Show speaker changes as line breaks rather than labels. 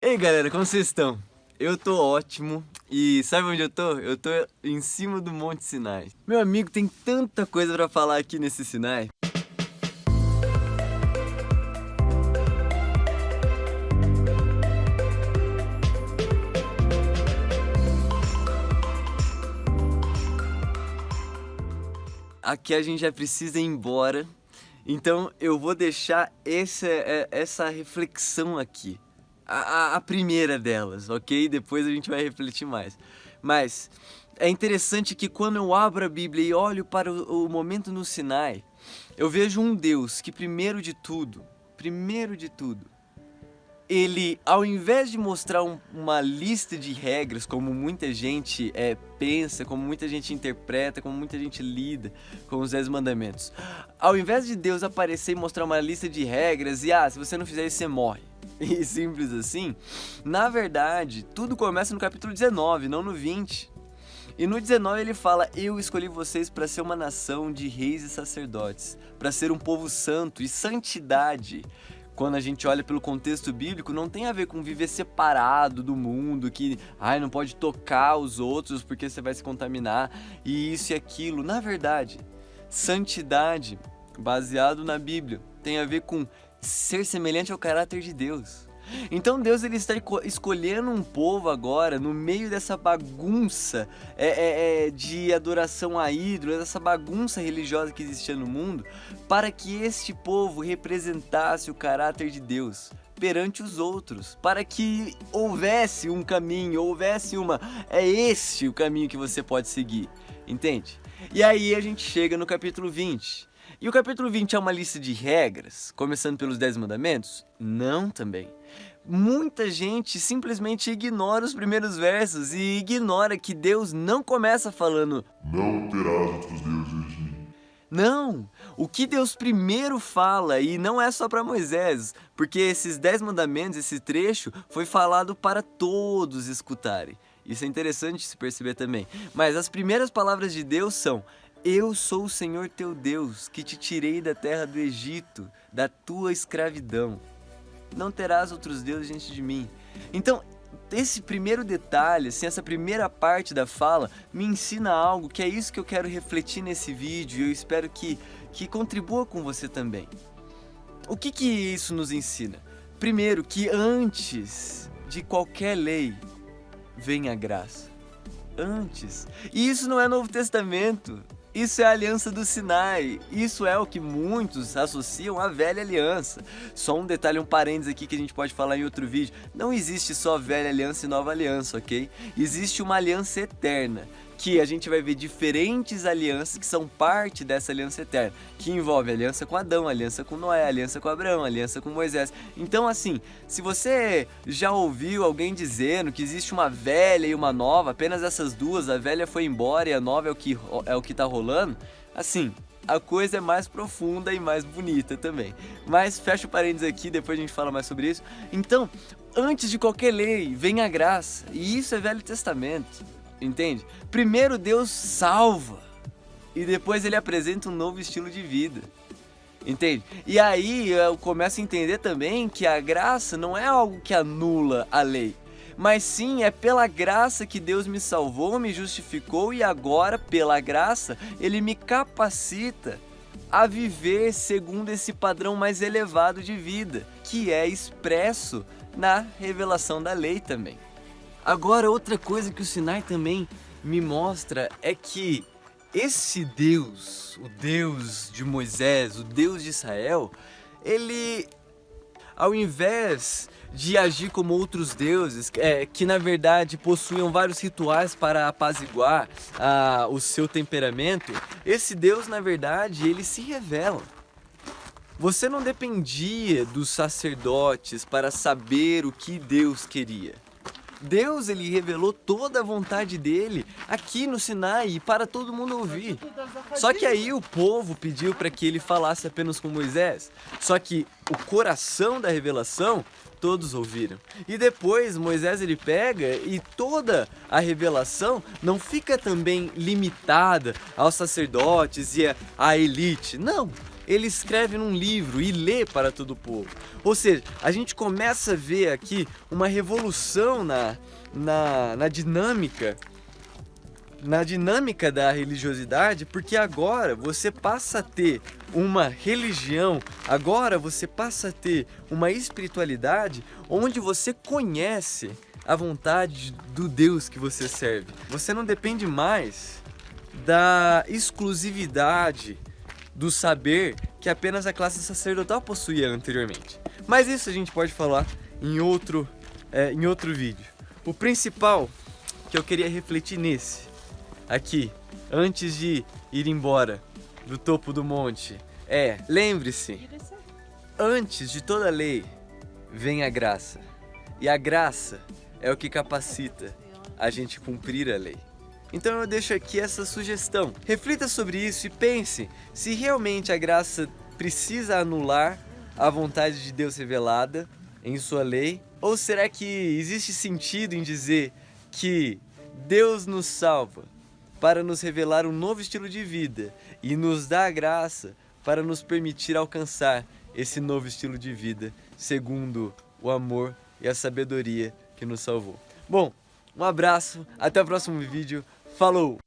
Ei galera, como vocês estão? Eu tô ótimo e sabe onde eu tô? Eu tô em cima do Monte Sinai. Meu amigo, tem tanta coisa pra falar aqui nesse Sinai. Aqui a gente já precisa ir embora, então eu vou deixar essa reflexão aqui. A primeira delas, ok? Depois a gente vai refletir mais. Mas é interessante que quando eu abro a Bíblia e olho para o momento no Sinai, eu vejo um Deus que primeiro de tudo, ele, ao invés de mostrar uma lista de regras, como muita gente pensa, como muita gente interpreta, como muita gente lida com os 10 mandamentos, ao invés de Deus aparecer e mostrar uma lista de regras e, se você não fizer isso, você morre, e simples assim, na verdade, tudo começa no capítulo 19, não no 20. E no 19 ele fala: eu escolhi vocês para ser uma nação de reis e sacerdotes, para ser um povo santo, e santidade, quando a gente olha pelo contexto bíblico, não tem a ver com viver separado do mundo, que não pode tocar os outros porque você vai se contaminar, e isso e aquilo. Na verdade, santidade, baseado na Bíblia, tem a ver com ser semelhante ao caráter de Deus. Então Deus ele está escolhendo um povo agora no meio dessa bagunça de adoração a ídolos, dessa bagunça religiosa que existia no mundo, para que este povo representasse o caráter de Deus perante os outros, para que houvesse um caminho, é este o caminho que você pode seguir, entende? E aí a gente chega no capítulo 20. E o capítulo 20 é uma lista de regras, começando pelos 10 mandamentos? Não também. Muita gente simplesmente ignora os primeiros versos e ignora que Deus não começa falando
não terás outros deuses diante de mim.
Não! O que Deus primeiro fala, e não é só para Moisés, porque esses 10 mandamentos, esse trecho, foi falado para todos escutarem. Isso é interessante se perceber também. Mas as primeiras palavras de Deus são: eu sou o Senhor teu Deus, que te tirei da terra do Egito, da tua escravidão. Não terás outros deuses diante de mim. Então, esse primeiro detalhe, assim, essa primeira parte da fala, me ensina algo que é isso que eu quero refletir nesse vídeo e eu espero que contribua com você também. O que isso nos ensina? Primeiro, que antes de qualquer lei, vem a graça. Antes. E isso não é Novo Testamento. Isso é a aliança do Sinai, isso é o que muitos associam à velha aliança. Só um detalhe, um parênteses aqui que a gente pode falar em outro vídeo: não existe só velha aliança e nova aliança, ok? Existe uma aliança eterna, que a gente vai ver diferentes alianças que são parte dessa aliança eterna, que envolve aliança com Adão, aliança com Noé, aliança com Abraão, aliança com Moisés. Então assim, se você já ouviu alguém dizendo que existe uma velha e uma nova, apenas essas duas, a velha foi embora e a nova é o que tá rolando, assim, a coisa é mais profunda e mais bonita também. Mas fecha o parênteses aqui, depois a gente fala mais sobre isso. Então, antes de qualquer lei, vem a graça, e isso é Velho Testamento. Entende? Primeiro Deus salva e depois ele apresenta um novo estilo de vida. Entende? E aí eu começo a entender também que a graça não é algo que anula a lei, mas sim é pela graça que Deus me salvou, me justificou e agora, pela graça, ele me capacita a viver segundo esse padrão mais elevado de vida, que é expresso na revelação da lei também. Agora, outra coisa que o Sinai também me mostra é que esse Deus, o Deus de Moisés, o Deus de Israel, ele, ao invés de agir como outros deuses, que na verdade possuíam vários rituais para apaziguar o seu temperamento, esse Deus, na verdade, ele se revela. Você não dependia dos sacerdotes para saber o que Deus queria. Deus, ele revelou toda a vontade dele aqui no Sinai para todo mundo ouvir. Só que aí o povo pediu para que ele falasse apenas com Moisés. Só que o coração da revelação todos ouviram. E depois Moisés ele pega e toda a revelação não fica também limitada aos sacerdotes e à elite. Não, ele escreve num livro e lê para todo o povo. Ou seja, a gente começa a ver aqui uma revolução na dinâmica da religiosidade, porque agora você passa a ter uma religião, agora você passa a ter uma espiritualidade onde você conhece a vontade do Deus que você serve. Você não depende mais da exclusividade do saber que apenas a classe sacerdotal possuía anteriormente. Mas isso a gente pode falar em outro vídeo. O principal que eu queria refletir aqui, antes de ir embora do topo do monte, lembre-se, antes de toda lei vem a graça. E a graça é o que capacita a gente cumprir a lei. Então eu deixo aqui essa sugestão. Reflita sobre isso e pense se realmente a graça precisa anular a vontade de Deus revelada em sua lei, ou será que existe sentido em dizer que Deus nos salva para nos revelar um novo estilo de vida e nos dá a graça para nos permitir alcançar esse novo estilo de vida segundo o amor e a sabedoria que nos salvou. Bom, um abraço, até o próximo vídeo, falou!